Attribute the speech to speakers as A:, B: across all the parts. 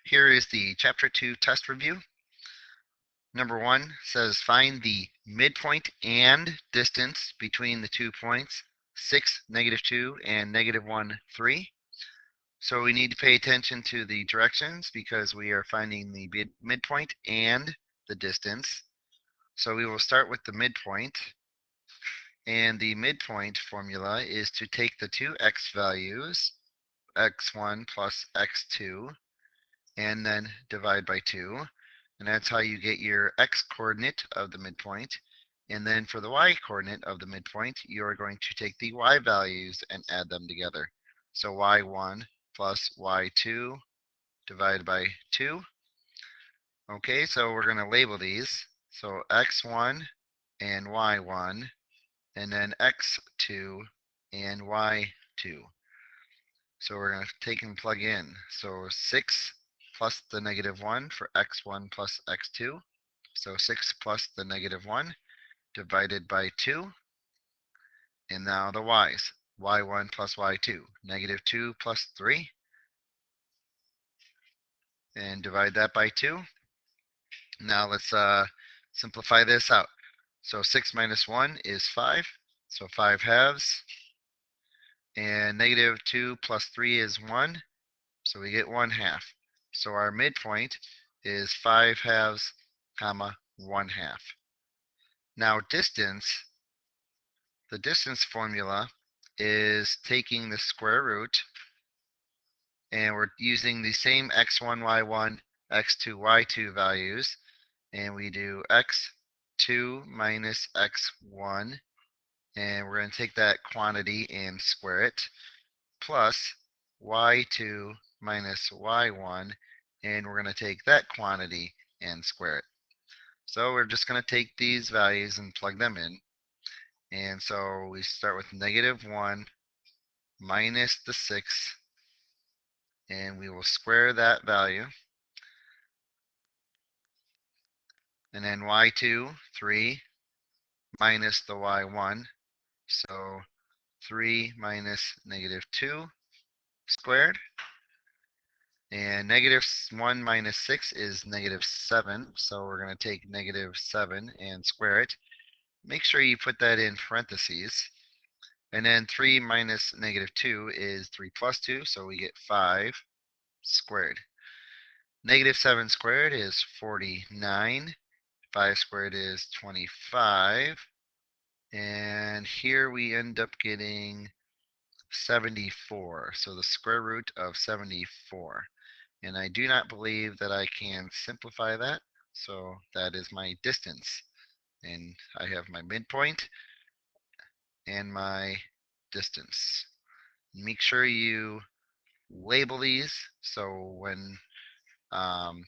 A: Here is the Chapter 2 test review. Number 1 says find the midpoint and distance between the 2 points, 6, -2, and -1, 3. So we need to pay attention to the directions because we are finding the midpoint and the distance. So we will start with the midpoint. And the midpoint formula is to take the two x values, x1 plus x2, and then divide by 2. And that's how you get your x coordinate of the midpoint. And then for the y coordinate of the midpoint, you are going to take the y values and add them together. So y1 plus y2 divided by 2. Okay, so we're going to label these. So x1 and y1, and then x2 and y2. So we're going to take and plug in. So 6 plus the -1 for x1 plus x2. So 6 plus the -1 divided by 2. And now the y's. y1 plus y2. -2 plus 3. And divide that by 2. Now let's simplify this out. So 6 minus 1 is 5. So 5 halves. And -2 plus 3 is 1. So we get 1/2. So our midpoint is 5 halves, comma, 1/2. Now distance, the distance formula is taking the square root, and we're using the same x1, y1, x2, y2 values, and we do x2 minus x1, and we're going to take that quantity and square it, plus y2 minus y1, and we're going to take that quantity and square it. So we're just going to take these values and plug them in. And so we start with -1 minus the 6, and we will square that value. And then y2, 3, minus the y1. So 3 minus -2 squared. And -1 minus 6 is -7. So we're going to take -7 and square it. Make sure you put that in parentheses. And then 3 minus -2 is 3 plus 2, so we get 5 squared. -7 squared is 49. 5 squared is 25. And here we end up getting 74. So the square root of 74. And I do not believe that I can simplify that. So that is my distance. And I have my midpoint and my distance. Make sure you label these so when I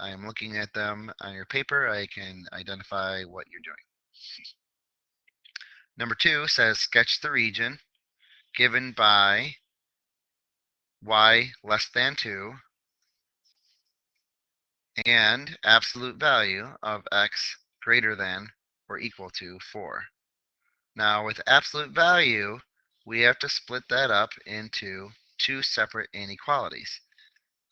A: am looking at them on your paper, I can identify what you're doing. Number 2 says sketch the region given by y less than 2 and absolute value of x greater than or equal to 4. Now with absolute value, we have to split that up into two separate inequalities.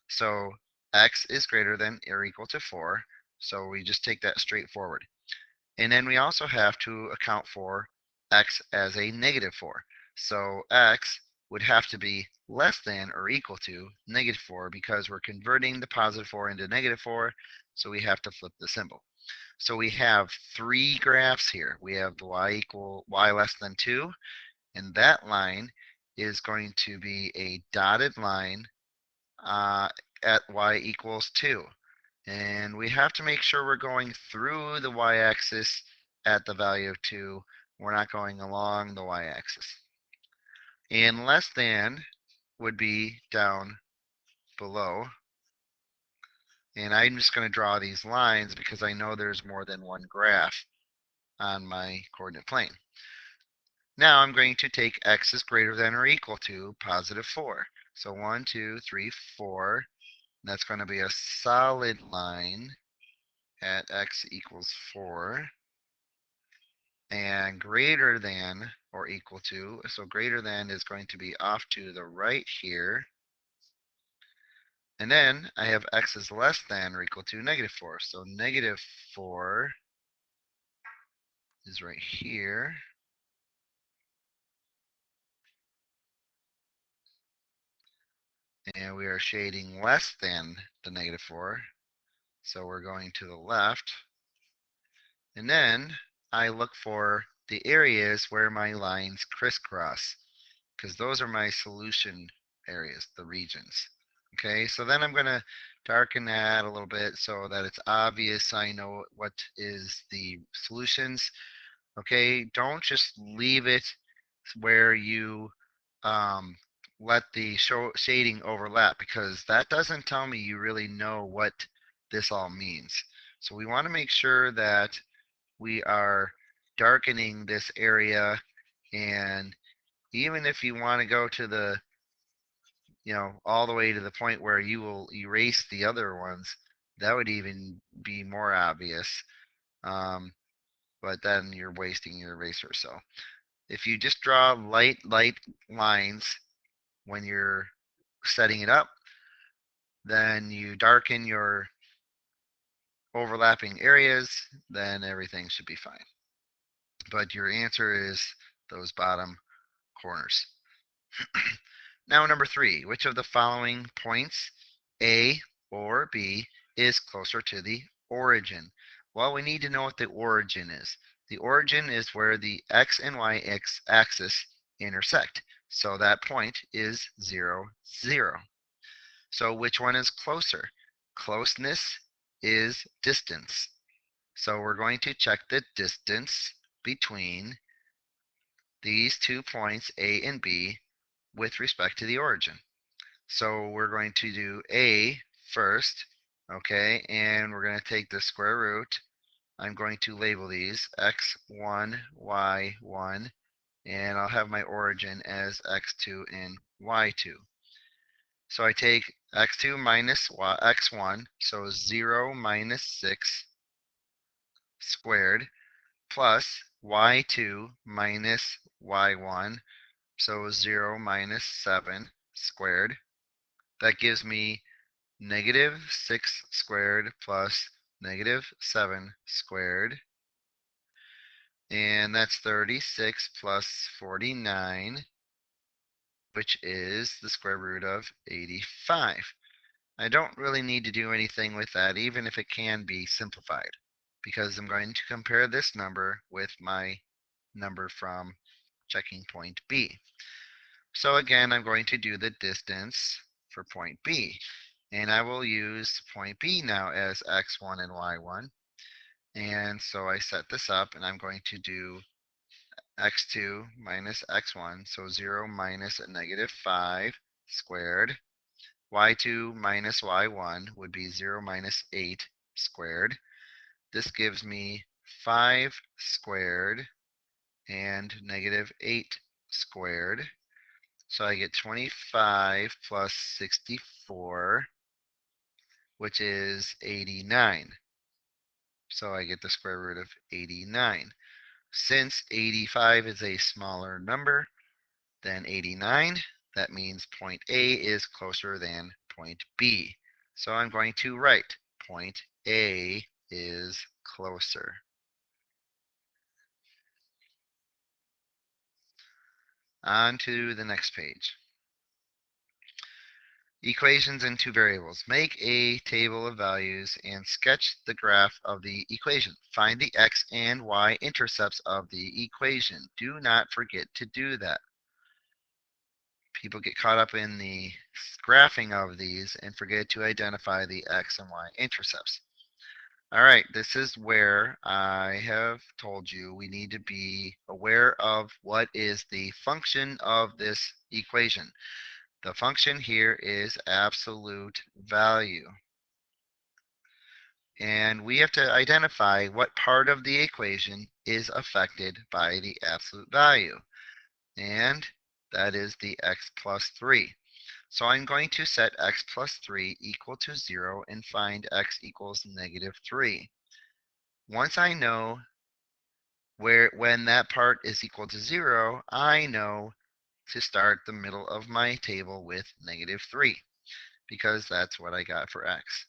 A: So x is greater than or equal to 4, so we just take that straightforward. And then we also have to account for x as a -4. So x would have to be less than or equal to -4 because we're converting the +4 into -4, so we have to flip the symbol. So we have three graphs here. We have the y less than 2, and that line is going to be a dotted line at y equals 2. And we have to make sure we're going through the y-axis at the value of 2. We're not going along the y-axis. And less than would be down below. And I'm just going to draw these lines because I know there's more than one graph on my coordinate plane. Now I'm going to take x is greater than or equal to +4. So 1, 2, 3, 4. That's going to be a solid line at x equals 4. And greater than or equal to, so greater than is going to be off to the right here. And then I have x is less than or equal to negative 4. So negative 4 is right here. And we are shading less than the negative 4. So we're going to the left. And then I look for the areas where my lines crisscross, because those are my solution areas, the regions. Okay, so then I'm going to darken that a little bit so that it's obvious I know what is the solutions. Okay, don't just leave it where you let the shading overlap, because that doesn't tell me you really know what this all means. So we want to make sure that we are darkening this area, and even if you want to go to the, all the way to the point where you will erase the other ones, that would even be more obvious. But then you're wasting your eraser. So if you just draw light lines when you're setting it up, then you darken your overlapping areas, then everything should be fine. But your answer is those bottom corners. Now, number 3, which of the following points, A or B, is closer to the origin? Well, we need to know what the origin is. The origin is where the x and y axis intersect. So that point is 0, 0. So which one is closer? Closeness is distance. So we're going to check the distance between these 2 points, A and B, with respect to the origin. So we're going to do A first, okay, and we're going to take the square root. I'm going to label these x1, y1, and I'll have my origin as x2 and y2. So I take x2 minus x1, so 0 minus 6 squared, plus y2 minus y1, so 0 minus 7 squared. That gives me negative 6 squared plus negative 7 squared. And that's 36 plus 49, which is the square root of 85. I don't really need to do anything with that, even if it can be simplified, because I'm going to compare this number with my number from checking point B. So again, I'm going to do the distance for point B. And I will use point B now as x1 and y1. And so I set this up, and I'm going to do x2 minus x1, so 0 minus a negative 5 squared. Y2 minus y1 would be 0 minus 8 squared. This gives me 5 squared and negative 8 squared. So I get 25 plus 64, which is 89. So I get the square root of 89. Since 85 is a smaller number than 89, that means point A is closer than point B. So I'm going to write point A is closer. On to the next page. Equations in 2 variables. Make a table of values and sketch the graph of the equation. Find the x and y intercepts of the equation. Do not forget to do that. People get caught up in the graphing of these and forget to identify the x and y intercepts. All right, this is where I have told you we need to be aware of what is the function of this equation. The function here is absolute value. And we have to identify what part of the equation is affected by the absolute value. And that is the x plus 3. So I'm going to set x plus 3 equal to 0 and find x equals negative 3. Once I know when that part is equal to 0, I know to start the middle of my table with negative 3. because that's what I got for x.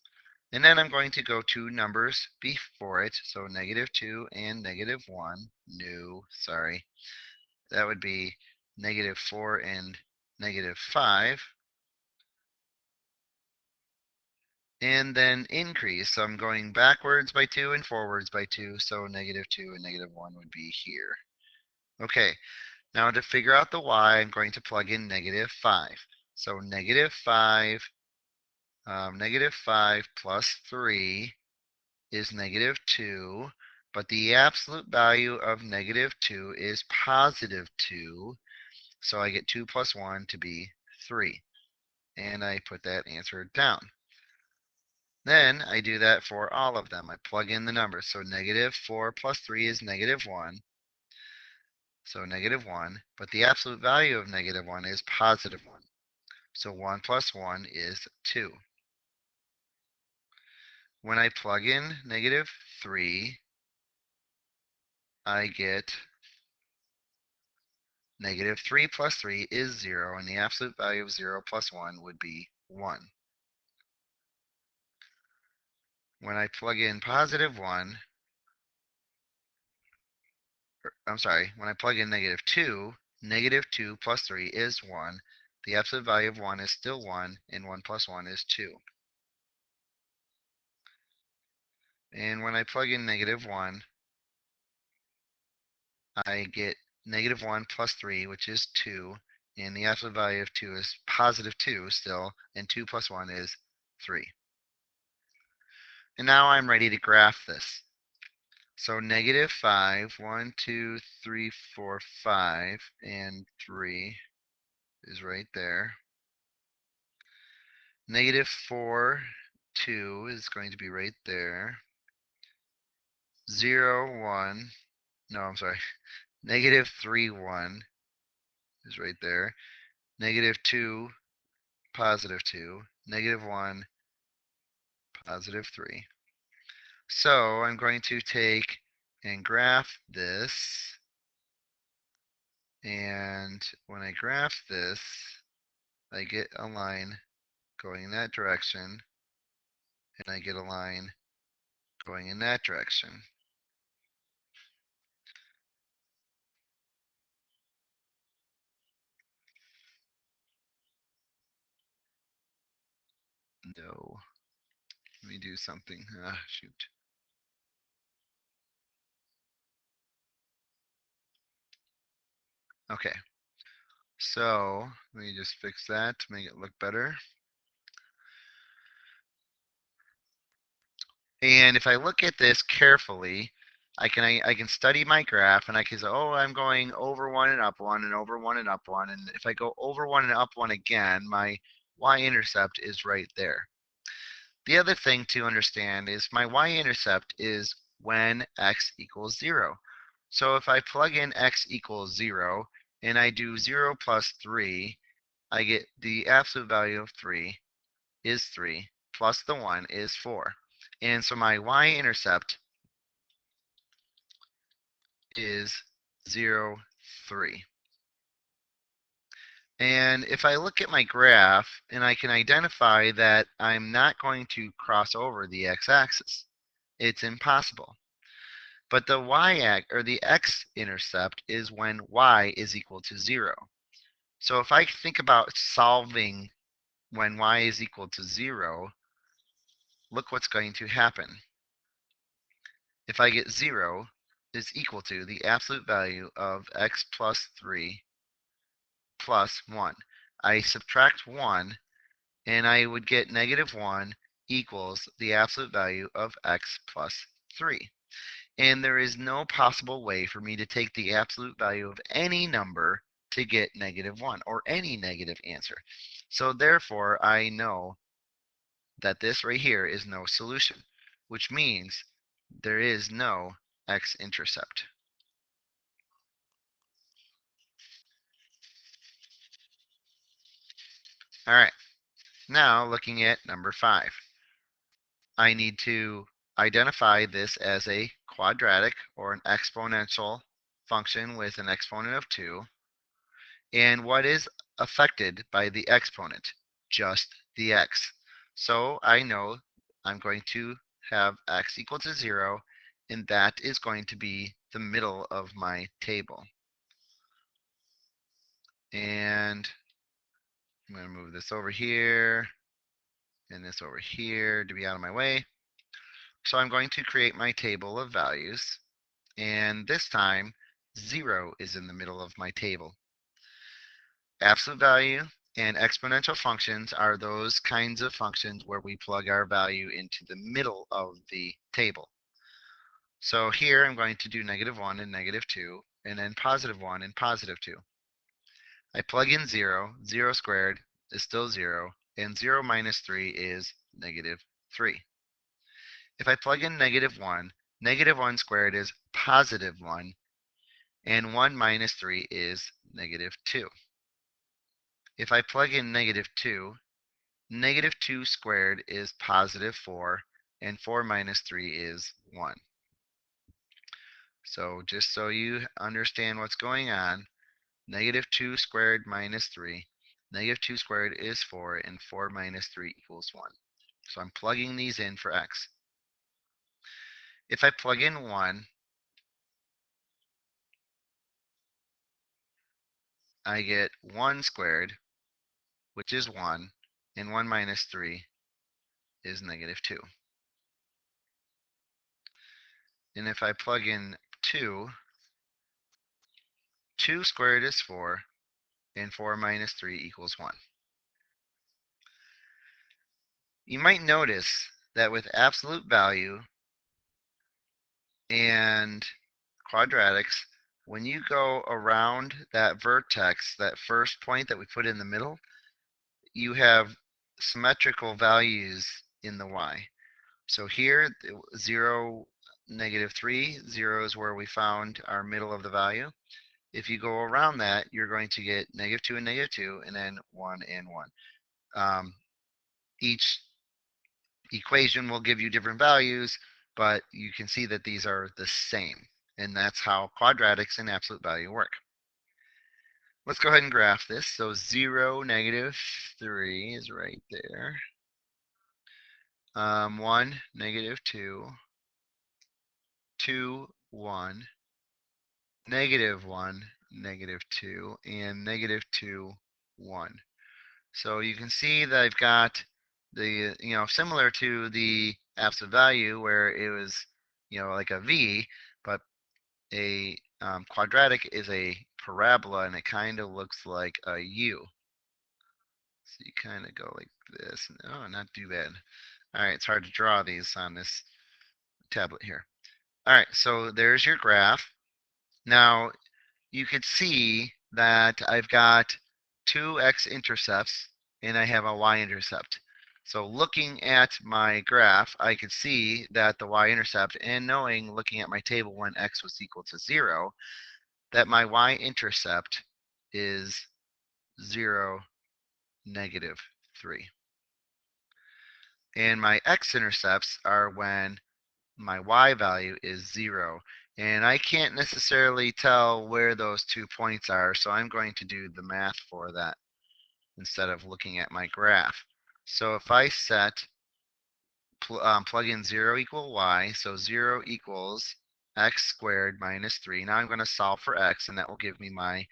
A: And then I'm going to go two numbers before it, so -2 and -1. No, sorry. That would be -4 and -5. And then increase. So I'm going backwards by 2 and forwards by 2, so -2 and -1 would be here. Okay, now to figure out the y, I'm going to plug in -5. So -5 -5 plus 3 is -2, but the absolute value of -2 is +2, so I get 2 plus 1 to be 3. And I put that answer down. Then I do that for all of them. I plug in the numbers. So -4 plus 3 is -1. So -1. But the absolute value of -1 is +1. So 1 plus 1 is 2. When I plug in -3, I get -3 plus 3 is 0, and the absolute value of 0 plus 1 would be 1. When I plug in +1, I'm sorry, when I plug in -2, -2 plus 3 is 1. The absolute value of 1 is still 1, and 1 plus 1 is 2. And when I plug in -1, I get -1 plus 3, which is 2, and the absolute value of 2 is +2 still, and 2 plus 1 is 3. And now I'm ready to graph this. So -5, 1, 2, 3, 4, 5, and 3 is right there. -4, 2 is going to be right there. 0, 1, no, I'm sorry. -3, 1 is right there. -2, +2. -1, +3. So I'm going to take and graph this. And when I graph this, I get a line going in that direction, and I get a line going in that direction. No. Let me do something. Ah, shoot. Okay. So let me just fix that to make it look better. And if I look at this carefully, I can study my graph and I can say, oh, I'm going over one and up one and over one and up one. And if I go over one and up one again, my y-intercept is right there. The other thing to understand is my y-intercept is when x equals 0. So if I plug in x equals 0 and I do 0 plus 3, I get the absolute value of 3 is 3 plus the 1 is 4. And so my y-intercept is 0, 3. And if I look at my graph and I can identify that I'm not going to cross over the x-axis, it's impossible. But the or the x-intercept is when y is equal to 0. So if I think about solving when y is equal to 0, look what's going to happen. If I get 0 is equal to the absolute value of x plus 3 plus 1. I subtract 1, and I would get -1 equals the absolute value of x plus 3. And there is no possible way for me to take the absolute value of any number to get -1 or any negative answer. So therefore, I know that this right here is no solution, which means there is no x-intercept. All right, now looking at number 5. I need to identify this as a quadratic or an exponential function with an exponent of 2. And what is affected by the exponent? Just the x. So I know I'm going to have x equal to 0, and that is going to be the middle of my table. And I'm going to move this over here and this over here to be out of my way. So I'm going to create my table of values, and this time 0 is in the middle of my table. Absolute value and exponential functions are those kinds of functions where we plug our value into the middle of the table. So here I'm going to do -1 and -2, and then +1 and +2. I plug in 0, 0 squared is still 0, and 0 minus 3 is -3. If I plug in -1, -1 squared is +1, and 1 minus 3 is -2. If I plug in -2, -2 squared is +4, and 4 minus 3 is 1. So just so you understand what's going on, -2 squared minus 3, -2 squared is 4, and 4 minus 3 equals 1. So I'm plugging these in for x. If I plug in 1, I get 1 squared, which is 1, and 1 minus 3 is -2. And if I plug in 2, 2 squared is 4, and 4 minus 3 equals 1. You might notice that with absolute value and quadratics, when you go around that vertex, that first point that we put in the middle, you have symmetrical values in the y. So here, 0, -3, 0 is where we found our middle of the value. If you go around that, you're going to get -2 and -2, and then 1 and 1. Each equation will give you different values, but you can see that these are the same. And that's how quadratics and absolute value work. Let's go ahead and graph this. So 0, -3 is right there. 1, -2, 2, 1, -1, -2, and -2, 1. So you can see that I've got the, similar to the absolute value where it was, like a V, but a quadratic is a parabola and it kind of looks like a U. So you kind of go like this. Oh, not too bad. All right, it's hard to draw these on this tablet here. All right, so there's your graph. Now you could see that I've got two x-intercepts and I have a y-intercept. So looking at my graph, I could see that the y-intercept, and knowing, looking at my table when x was equal to 0, that my y-intercept is 0, -3. And my x-intercepts are when my y value is 0. And I can't necessarily tell where those 2 points are, so I'm going to do the math for that instead of looking at my graph. So if I set, plug in 0 equal y, so 0 equals x squared minus 3. Now I'm going to solve for x, and that will give me my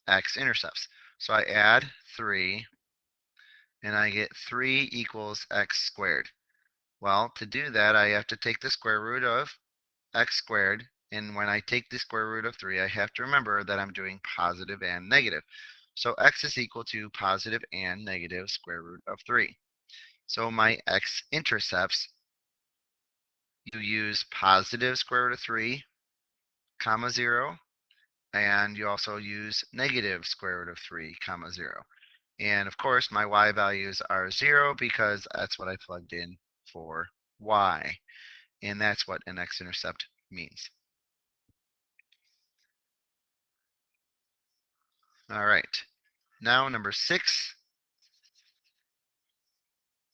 A: x-intercepts. So I add 3, and I get 3 equals x squared. Well, to do that, I have to take the square root of x squared, and when I take the square root of 3, I have to remember that I'm doing positive and negative. So x is equal to positive and negative square root of 3. So my x-intercepts, you use positive square root of 3, comma 0, and you also use negative square root of 3, comma 0. And of course, my y values are 0 because that's what I plugged in for y. And that's what an x-intercept means. All right. Now, number 6,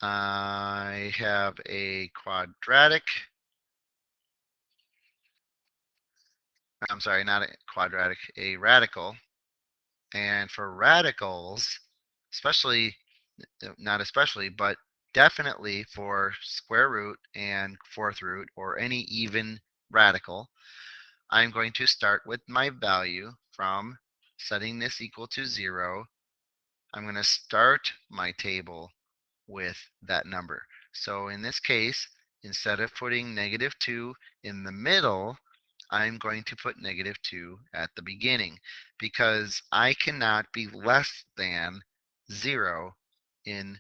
A: I have a quadratic. I'm sorry, not a quadratic, a radical. And for radicals, especially not especially, but definitely for square root and fourth root or any even radical, I'm going to start with my value from setting this equal to 0. I'm going to start my table with that number. So in this case, instead of putting -2 in the middle, I'm going to put -2 at the beginning because I cannot be less than 0 in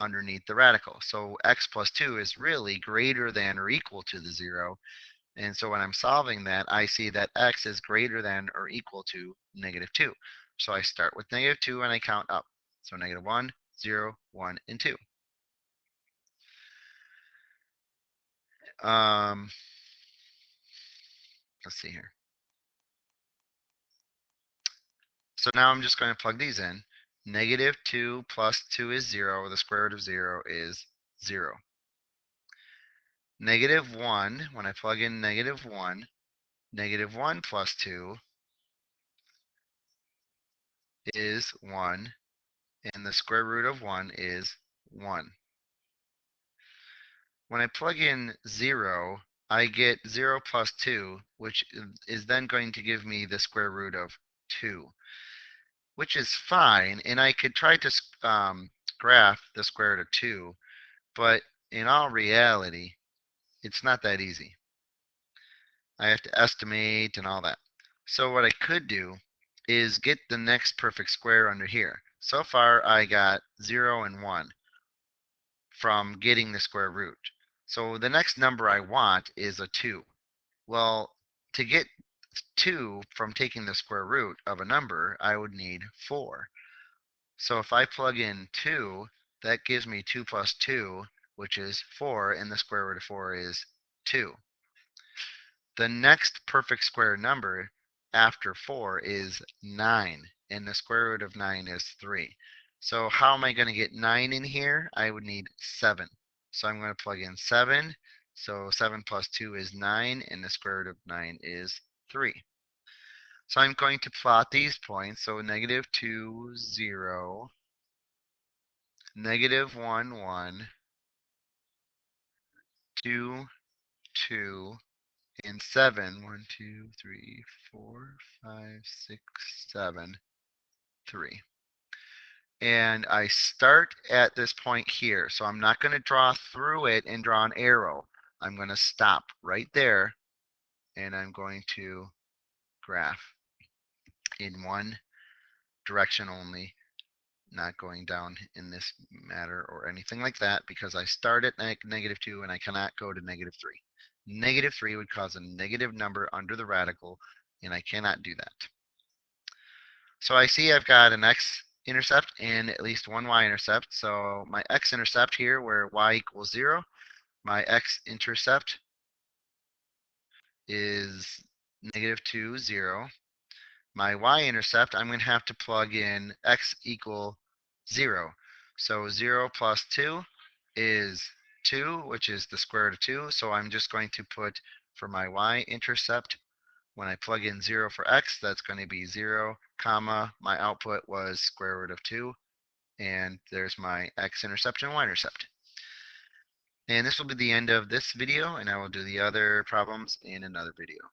A: underneath the radical. So x plus 2 is really greater than or equal to the 0. And so when I'm solving that, I see that x is greater than or equal to -2. So I start with -2 and I count up. So -1, 0, 1, and 2. Um, let's see here. So now I'm just going to plug these in. -2 plus 2 is 0. The square root of 0 is 0. -1, when I plug in -1, -1 plus 2 is 1, and the square root of 1 is 1. When I plug in 0, I get 0 plus 2, which is then going to give me the square root of 2, which is fine. And I could try to graph the square root of 2, but in all reality, it's not that easy. I have to estimate and all that. So what I could do is get the next perfect square under here. So far, I got 0 and 1 from getting the square root. So the next number I want is a 2. Well, to get 2 from taking the square root of a number, I would need 4. So if I plug in 2, that gives me 2 plus 2, which is 4, and the square root of 4 is 2. The next perfect square number after 4 is 9, and the square root of 9 is 3. So how am I going to get 9 in here? I would need 7. So I'm going to plug in 7. So 7 plus 2 is 9, and the square root of 9 is 3. So I'm going to plot these points. So -2, 0, -1, 1, 2, 2, and 7. 1, 2, 3, 4, 5, 6, 7, 3. And I start at this point here. So I'm not going to draw through it and draw an arrow. I'm going to stop right there, and I'm going to graph in one direction only, not going down in this matter or anything like that, because I start at -2 and I cannot go to -3. -3 would cause a negative number under the radical, and I cannot do that. So I see I've got an x-intercept and at least one y-intercept. So my x-intercept here, where y equals 0, my x-intercept is -2, 0. My y-intercept, I'm going to have to plug in x equal 0. So 0 plus 2 is 2, which is the square root of 2. So I'm just going to put for my y-intercept, when I plug in 0 for x, that's going to be 0, comma, my output was square root of 2, and there's my x-intercept and y-intercept. And this will be the end of this video, and I will do the other problems in another video.